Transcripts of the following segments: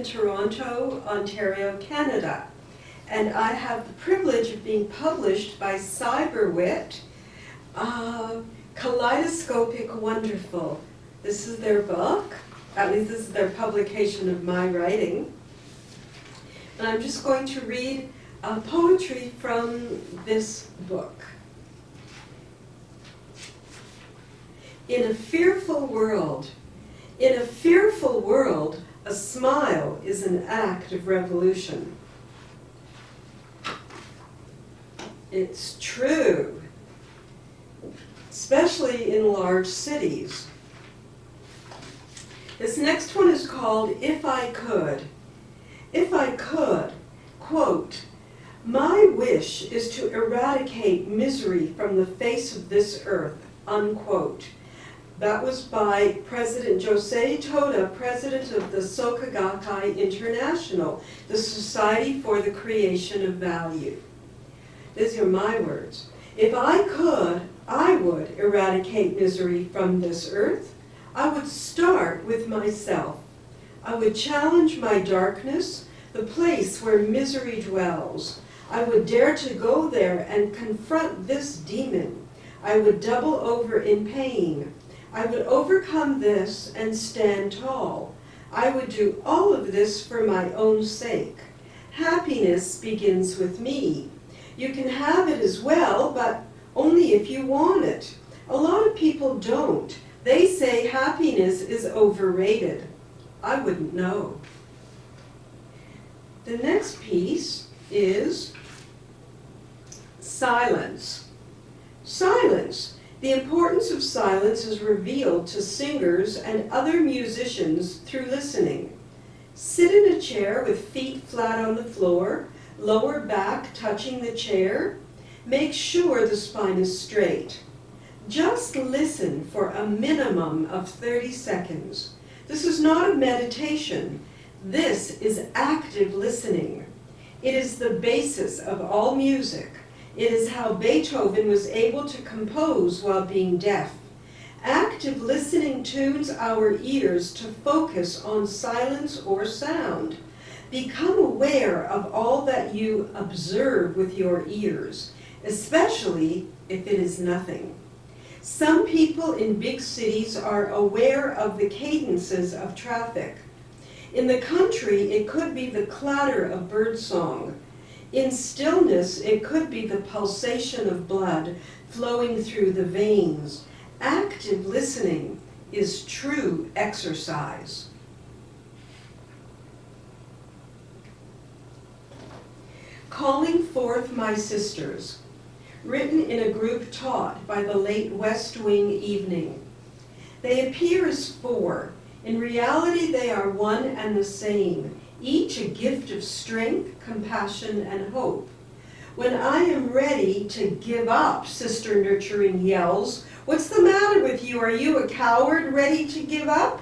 in Toronto, Ontario, Canada. And I have the privilege of being published by Cyberwit, Kaleidoscopic Wonderful. This is their book, at least this is their publication of my writing. And I'm just going to read poetry from this book. In a fearful world, a smile is an act of revolution. It's true, especially in large cities. This next one is called If I Could. If I could, quote, my wish is to eradicate misery from the face of this earth, unquote. That was by President José Toda, president of the Soka Gakkai International, the Society for the Creation of Value. These are my words. If I could, I would eradicate misery from this earth. I would start with myself. I would challenge my darkness, the place where misery dwells. I would dare to go there and confront this demon. I would double over in pain. I would overcome this and stand tall. I would do all of this for my own sake. Happiness begins with me. You can have it as well, but only if you want it. A lot of people don't. They say happiness is overrated. I wouldn't know. The next piece is silence. Silence. The importance of silence is revealed to singers and other musicians through listening. Sit in a chair with feet flat on the floor, lower back touching the chair. Make sure the spine is straight. Just listen for a minimum of 30 seconds. This is not a meditation. This is active listening. It is the basis of all music. It is how Beethoven was able to compose while being deaf. Active listening tunes our ears to focus on silence or sound. Become aware of all that you observe with your ears, especially if it is nothing. Some people in big cities are aware of the cadences of traffic. In the country, it could be the clatter of birdsong. In stillness, it could be the pulsation of blood flowing through the veins. Active listening is true exercise. Calling Forth My Sisters, written in a group taught by the late West Wing Evening. They appear as four. In reality, they are one and the same, each a gift of strength, compassion, and hope. When I am ready to give up, Sister Nurturing yells, "What's the matter with you? Are you a coward ready to give up?"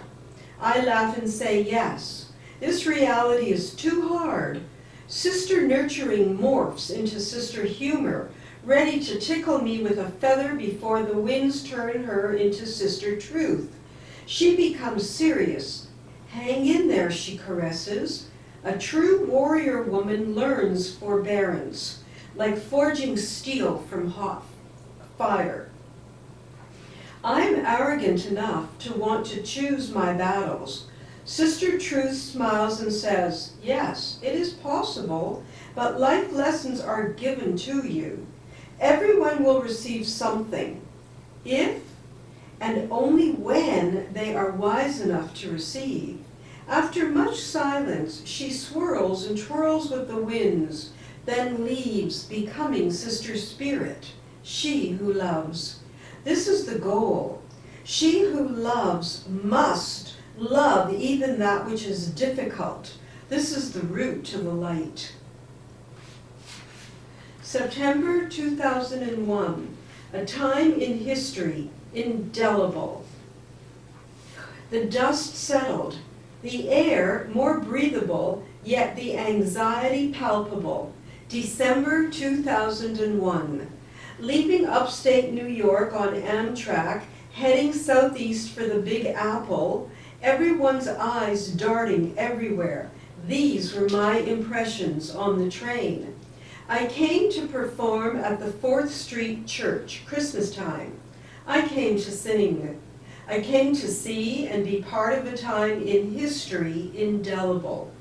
I laugh and say, yes. This reality is too hard. Sister Nurturing morphs into Sister Humor, ready to tickle me with a feather before the winds turn her into Sister Truth. She becomes serious. Hang in there, she caresses. A true warrior woman learns forbearance, like forging steel from hot fire. I'm arrogant enough to want to choose my battles. Sister Truth smiles and says, yes, it is possible, but life lessons are given to you. Everyone will receive something, if and only when they are wise enough to receive. After much silence, she swirls and twirls with the winds, then leaves, becoming Sister Spirit, she who loves. This is the goal. She who loves must love even that which is difficult. This is the route to the light. September 2001, a time in history, indelible. The dust settled, the air more breathable, yet the anxiety palpable. December 2001. Leaving upstate New York on Amtrak, heading southeast for the Big Apple, everyone's eyes darting everywhere. These were my impressions on the train. I came to perform at the 4th Street Church, Christmas time. I came to sing. I came to see and be part of a time in history indelible.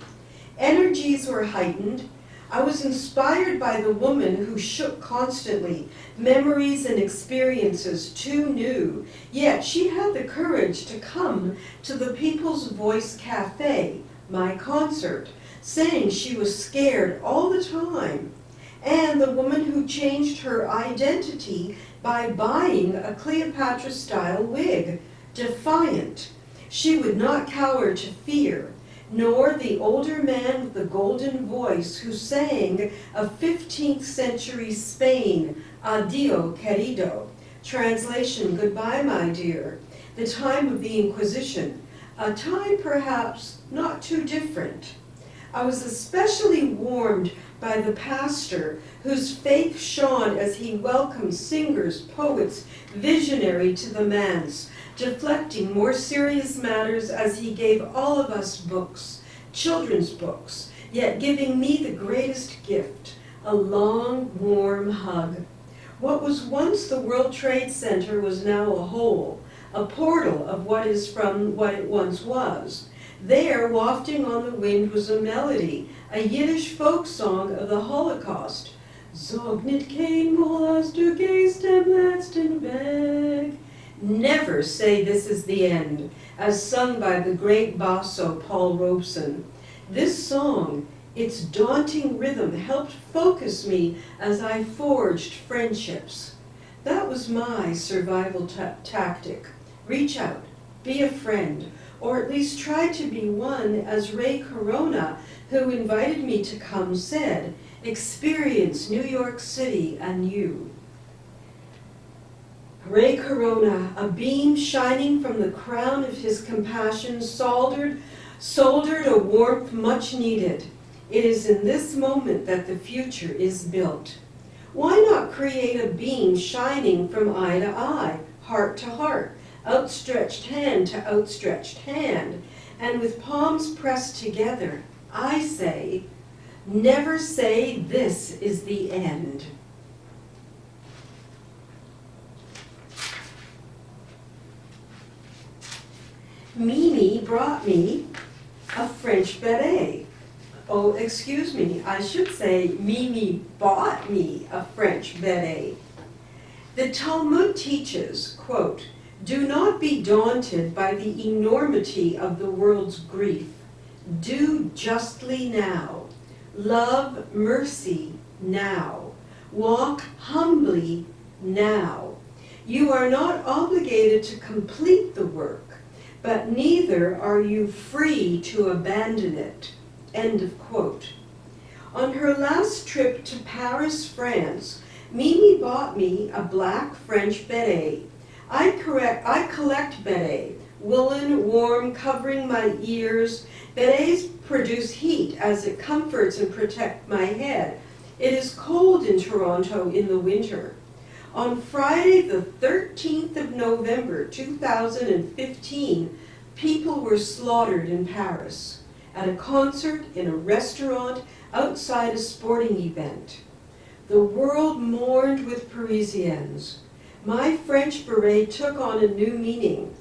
Energies were heightened. I was inspired by the woman who shook constantly, memories and experiences too new, yet she had the courage to come to the People's Voice Cafe, my concert, saying she was scared all the time. And the woman who changed her identity by buying a Cleopatra-style wig, defiant. She would not cower to fear, nor the older man with the golden voice who sang of 15th century Spain, Adio, querido, translation, goodbye, my dear, the time of the Inquisition, a time perhaps not too different. I was especially warmed by the pastor, whose faith shone as he welcomed singers, poets, visionary to the manse, deflecting more serious matters as he gave all of us books, children's books, yet giving me the greatest gift, a long, warm hug. What was once the World Trade Center was now a hole, a portal of what is from what it once was. There, wafting on the wind, was a melody, a Yiddish folk song of the Holocaust. Sag nicht keinmal, als du gehst dem letzten Weg. Never say this is the end, as sung by the great basso Paul Robeson. This song, its daunting rhythm, helped focus me as I forged friendships. That was my survival tactic. Reach out, be a friend, or at least try to be one, as Ray Corona, who invited me to come, said, experience New York City anew. Ray Corona, a beam shining from the crown of his compassion, soldered a warmth much needed. It is in this moment that the future is built. Why not create a beam shining from eye to eye, heart to heart, outstretched hand to outstretched hand, and with palms pressed together, I say, never say this is the end. Mimi brought me a French beret. Oh, excuse me, I should say Mimi bought me a French beret. The Talmud teaches, quote, do not be daunted by the enormity of the world's grief. Do justly now. Love mercy now. Walk humbly now. You are not obligated to complete the work, but neither are you free to abandon it. End of quote. On her last trip to Paris, France, Mimi bought me a black French beret. I collect beret, woolen, warm, covering my ears. Berets produce heat as it comforts and protects my head. It is cold in Toronto in the winter. On Friday, the 13th of November, 2015, people were slaughtered in Paris, at a concert, in a restaurant, outside a sporting event. The world mourned with Parisians. My French beret took on a new meaning.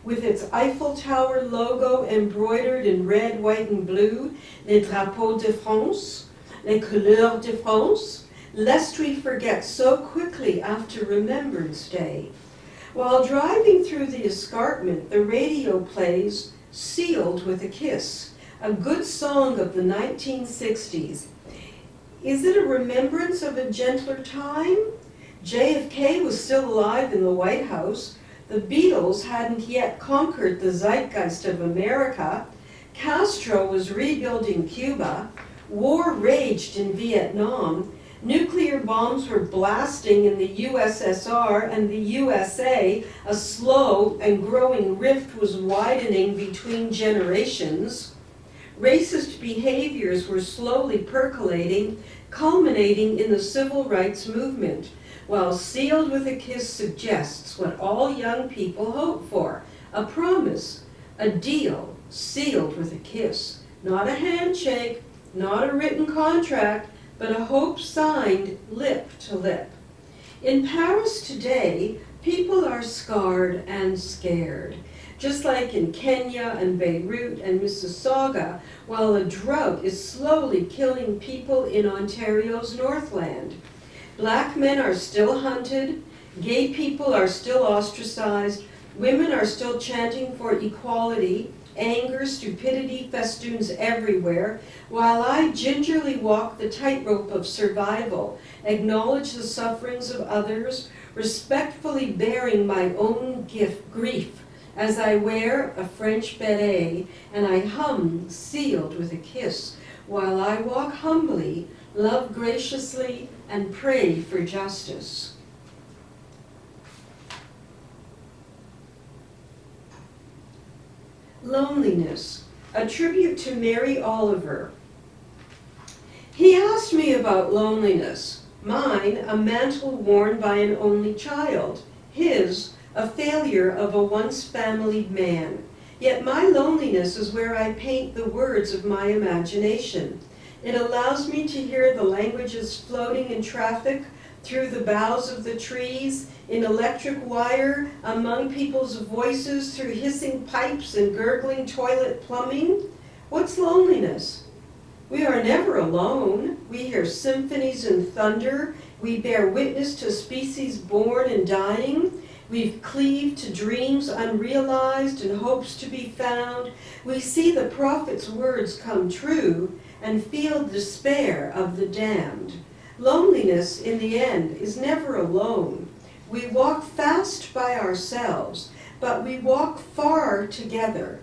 With its Eiffel Tower logo embroidered in red, white, and blue, les drapeaux de France, les couleurs de France, lest we forget so quickly after Remembrance Day. While driving through the escarpment, the radio plays Sealed with a Kiss, a good song of the 1960s. Is it a remembrance of a gentler time? JFK was still alive in the White House. The Beatles hadn't yet conquered the zeitgeist of America. Castro was rebuilding Cuba. War raged in Vietnam. Nuclear bombs were blasting in the USSR and the USA. A slow and growing rift was widening between generations. Racist behaviors were slowly percolating, culminating in the civil rights movement, while Sealed with a Kiss suggests what all young people hope for, a promise, a deal sealed with a kiss, Not a handshake, not a written contract, but a hope signed lip to lip. In Paris today, people are scarred and scared, just like in Kenya and Beirut and Mississauga, while a drought is slowly killing people in Ontario's Northland. Black men are still hunted, gay people are still ostracized, women are still chanting for equality, anger, stupidity festoons everywhere, while I gingerly walk the tightrope of survival, acknowledge the sufferings of others, respectfully bearing my own grief as I wear a French beret and I hum sealed with a kiss, while I walk humbly, love graciously, and pray for justice. Loneliness, a tribute to Mary Oliver. He asked me about loneliness. Mine, a mantle worn by an only child. His, a failure of a once family man. Yet my loneliness is where I paint the words of my imagination. It allows me to hear the languages floating in traffic through the boughs of the trees, in electric wire, among people's voices, through hissing pipes and gurgling toilet plumbing. What's loneliness? We are never alone. We hear symphonies and thunder. We bear witness to species born and dying. We've cleaved to dreams unrealized and hopes to be found. We see the prophet's words come true and feel the despair of the damned. Loneliness, in the end, is never alone. We walk fast by ourselves, but we walk far together.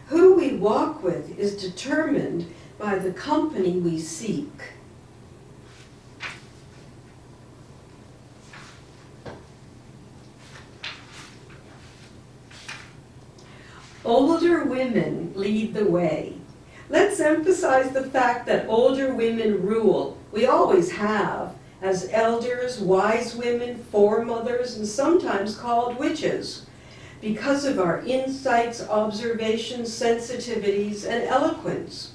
Who we walk with is determined by the company we seek. Older women lead the way. Let's emphasize the fact that older women rule. We always have, as elders, wise women, foremothers, and sometimes called witches, because of our insights, observations, sensitivities, and eloquence.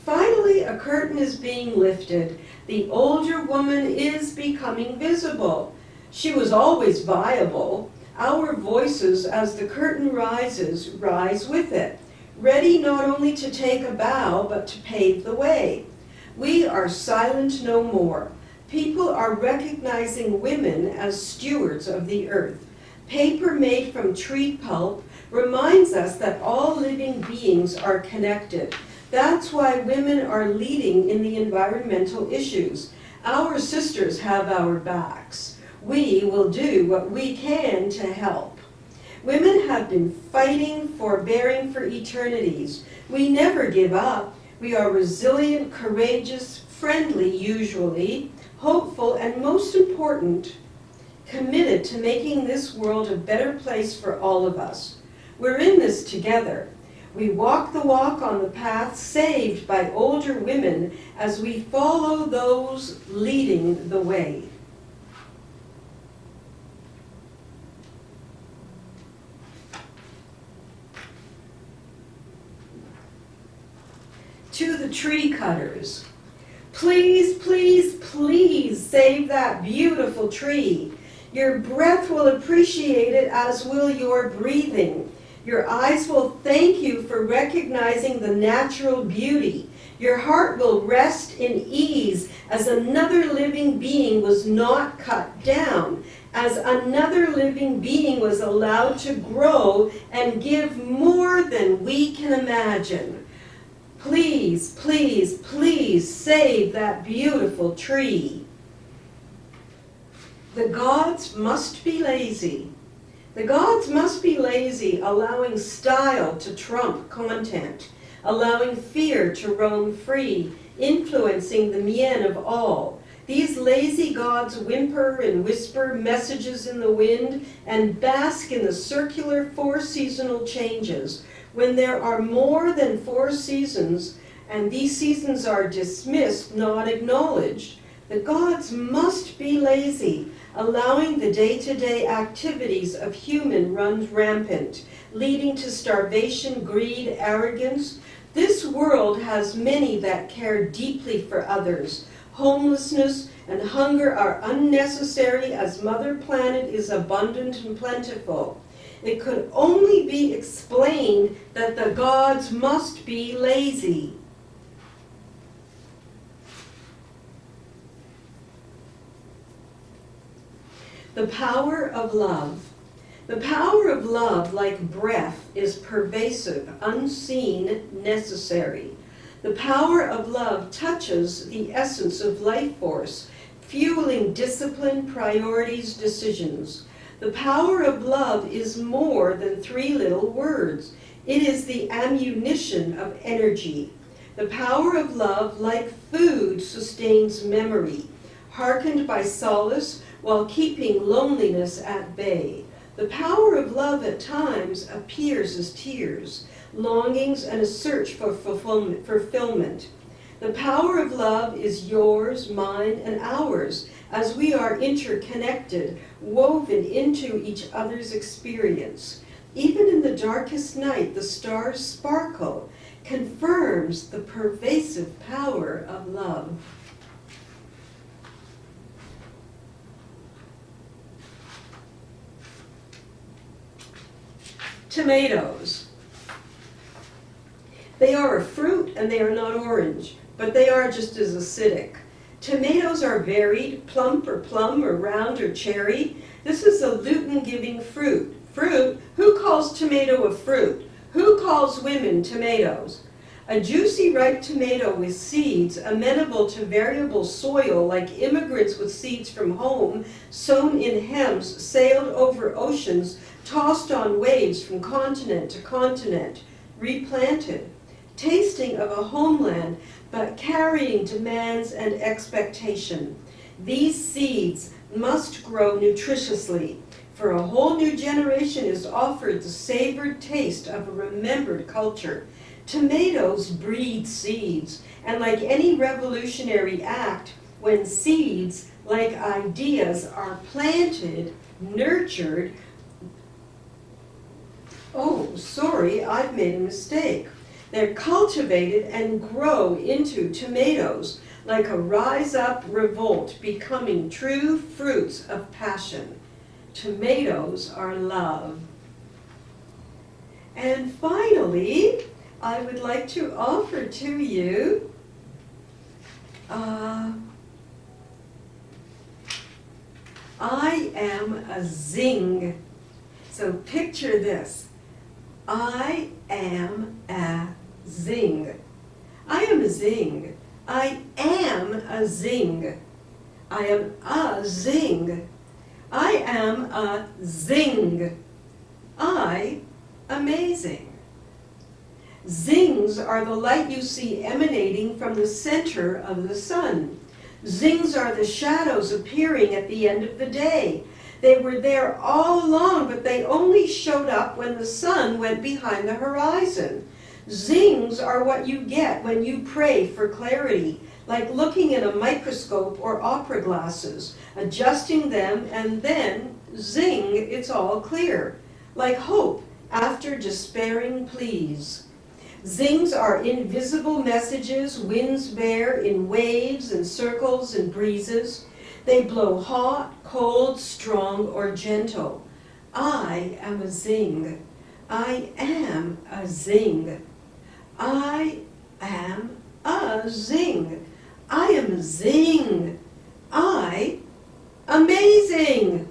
Finally, a curtain is being lifted. The older woman is becoming visible. She was always viable. Our voices, as the curtain rises, rise with it, ready not only to take a bow, but to pave the way. We are silent no more. People are recognizing women as stewards of the earth. Paper made from tree pulp reminds us that all living beings are connected. That's why women are leading in the environmental issues. Our sisters have our backs. We will do what we can to help. Women have been fighting, forbearing for eternities. We never give up. We are resilient, courageous, friendly usually, hopeful, and most important, committed to making this world a better place for all of us. We're in this together. We walk the walk on the path saved by older women as we follow those leading the way. To the tree cutters, please, please, please save that beautiful tree. Your breath will appreciate it, as will your breathing. Your eyes will thank you for recognizing the natural beauty. Your heart will rest in ease as another living being was not cut down, as another living being was allowed to grow and give more than we can imagine. Please, please, please save that beautiful tree. The gods must be lazy. The gods must be lazy, allowing style to trump content, allowing fear to roam free, influencing the mien of all. These lazy gods whimper and whisper messages in the wind and bask in the circular four-seasonal changes. When there are more than 4 seasons, and these seasons are dismissed, not acknowledged, the gods must be lazy, allowing the day-to-day activities of human run rampant, leading to starvation, greed, arrogance. This world has many that care deeply for others. Homelessness and hunger are unnecessary as Mother Planet is abundant and plentiful. It could only be explained that the gods must be lazy. The power of love. The power of love, like breath, is pervasive, unseen, necessary. The power of love touches the essence of life force, fueling discipline, priorities, decisions. The power of love is more than three little words. It is the ammunition of energy. The power of love, like food, sustains memory, hearkened by solace while keeping loneliness at bay. The power of love at times appears as tears, longings, and a search for fulfillment. The power of love is yours, mine, and ours, as we are interconnected, woven into each other's experience. Even in the darkest night, the stars sparkle, confirms the pervasive power of love. Tomatoes. They are a fruit and they are not orange, but they are just as acidic. Tomatoes are varied, plump or plum or round or cherry. This is a gluten-giving fruit. Fruit? Who calls tomato a fruit? Who calls women tomatoes? A juicy ripe tomato with seeds, amenable to variable soil like immigrants with seeds from home, sown in hems, sailed over oceans, tossed on waves from continent to continent, replanted, tasting of a homeland, but carrying demands and expectation. These seeds must grow nutritiously, for a whole new generation is offered the savored taste of a remembered culture. Tomatoes breed seeds, and like any revolutionary act, when seeds, like ideas, are planted, nurtured, oh, sorry, I've made a mistake. They're cultivated and grow into tomatoes, like a rise-up revolt, becoming true fruits of passion. Tomatoes are love. And finally, I would like to offer to you I am a zing. So picture this. I am a zing. I am a zing. I am a zing. I am a zing. I am a zing. Amazing. Zings are the light you see emanating from the center of the sun. Zings are the shadows appearing at the end of the day. They were there all along, but they only showed up when the sun went behind the horizon. Zings are what you get when you pray for clarity, like looking in a microscope or opera glasses, adjusting them, and then, zing, it's all clear. Like hope after despairing pleas. Zings are invisible messages winds bear in waves and circles and breezes. They blow hot, cold, strong, or gentle. I am a zing. I am a zing. I am a zing. I am a zing. Amazing.